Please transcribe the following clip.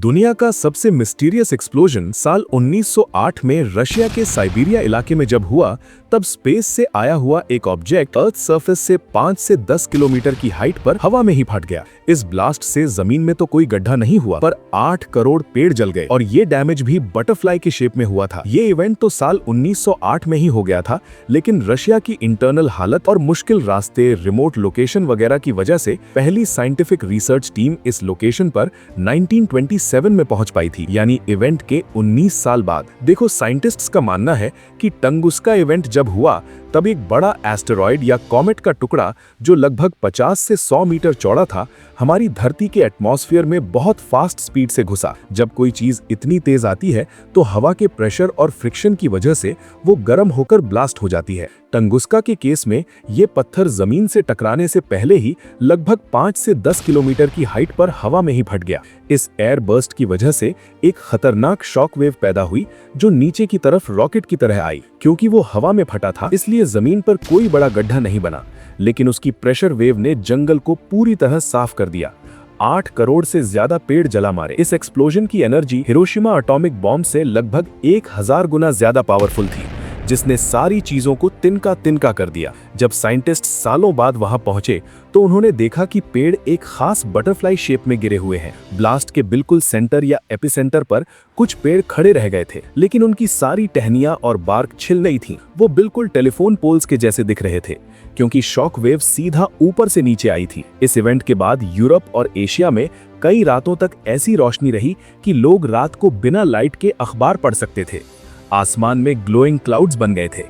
दुनिया का सबसे मिस्टीरियस एक्सप्लोजन साल 1908 में रशिया के साइबेरिया इलाके में जब हुआ, तब स्पेस से आया हुआ एक ऑब्जेक्ट अर्थ सरफेस से 5 से 10 किलोमीटर की हाइट पर हवा में ही फट गया। इस ब्लास्ट से जमीन में तो कोई गड्ढा नहीं हुआ, पर 8 करोड़ पेड़ जल गए और ये डैमेज भी बटरफ्लाई के शेप में हुआ था। ये इवेंट तो साल 1908 में ही हो गया था, लेकिन रशिया की इंटरनल हालत और मुश्किल रास्ते, रिमोट लोकेशन वगैरह की वजह से पहली साइंटिफिक रिसर्च टीम इस लोकेशन पर 1927 में पहुंच पाई थी, यानी इवेंट के 19 साल बाद। देखो, साइंटिस्ट्स का मानना है कि टंगुस्का इवेंट जब हुआ तब एक बड़ा एस्टेरॉयड या कॉमेट का टुकड़ा जो लगभग 50 से 100 मीटर चौड़ा था, हमारी धरती के एटमॉस्फेयर में बहुत फास्ट स्पीड से घुसा। जब कोई चीज इतनी तेज आती है तो हवा के प्रेशर और फ्रिक्शन की वजह से वो गर्म होकर ब्लास्ट हो जाती है। टंगुस्का के केस में ये पत्थर जमीन से टकराने से पहले ही लगभग 5 से 10 किलोमीटर की हाइट पर हवा में ही फट गया। इस एयर बर्स्ट की वजह से एक खतरनाक शॉक वेव पैदा हुई जो नीचे की तरफ रॉकेट की तरह आई। क्योंकि वो हवा में फटा था, इसलिए जमीन पर कोई बड़ा गड्ढा नहीं बना, लेकिन उसकी प्रेशर वेव ने जंगल को पूरी तरह साफ कर दिया। 8 करोड़ से ज्यादा पेड़ जला मारे। इस एक्सप्लोजन की एनर्जी हिरोशिमा एटॉमिक बॉम्ब से लगभग 1000 गुना ज्यादा पावरफुल थी, जिसने सारी चीजों को तिनका तिनका कर दिया। जब साइंटिस्ट सालों बाद वहां पहुंचे तो उन्होंने देखा कि पेड़ एक खास बटरफ्लाई शेप में गिरे हुए हैं। ब्लास्ट के बिल्कुल सेंटर या एपिसेंटर पर कुछ पेड़ खड़े रह गए थे, लेकिन उनकी सारी टहनियां और बार्क छिल नहीं थी। वो बिल्कुल टेलीफोन पोल्स के जैसे दिख रहे थे, क्योंकि शॉक वेव सीधा ऊपर से नीचे आई थी। इस इवेंट के बाद यूरोप और एशिया में कई रातों तक ऐसी रोशनी रही कि लोग रात को बिना लाइट के अखबार पढ़ सकते थे। आसमान में ग्लोइंग क्लाउड्स बन गए थे।